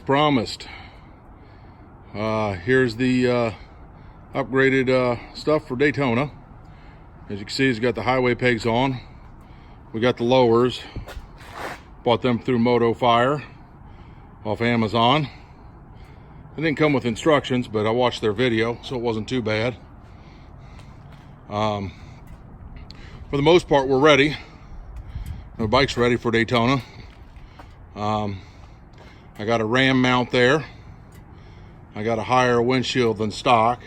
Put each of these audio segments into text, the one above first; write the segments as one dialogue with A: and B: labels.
A: promised. Here's the upgraded stuff for Daytona. As you can see, it's got the highway pegs on. We got the lowers. Bought them through Moto Fire off Amazon. It didn't come with instructions, but I watched their video, so it wasn't too bad. For the most part, we're ready. The bike's ready for Daytona. I got a ram mount there. I got a higher windshield than stock.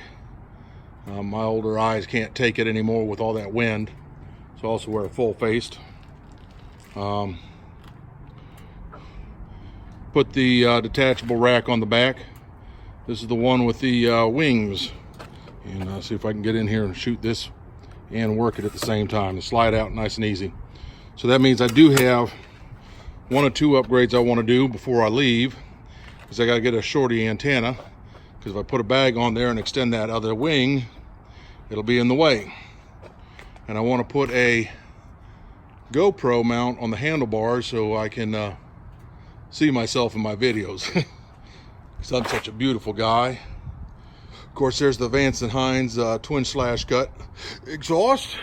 A: My older eyes can't take it anymore with all that wind, so I also wear full faced. Put the detachable rack on the back. This is the one with the wings, and see if I can get in here and shoot this and work it at the same time to slide out nice and easy. So that means I do have one or two upgrades I want to do before I leave, because I got to get a shorty antenna, because if I put a bag on there and extend that other wing, it'll be in the way. And I want to put a GoPro mount on the handlebars so I can see myself in my videos, because I'm such a beautiful guy. Of course, there's the Vance & Hines twin slash cut exhaust.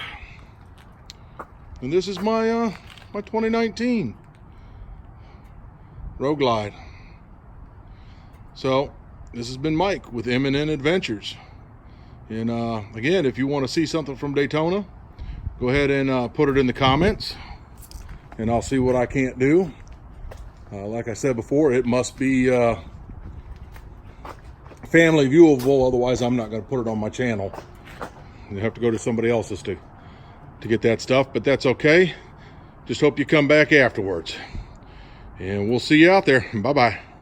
A: And this is my my 2019 Road Glide. So this has been Mike with M&N Adventures. And again, if you want to see something from Daytona, go ahead and put it in the comments, and I'll see what I can't do. Like I said before, it must be family viewable, otherwise I'm not going to put it on my channel. You have to go to somebody else's to get that stuff, but that's okay. Just hope you come back afterwards. And we'll see you out there. Bye-bye.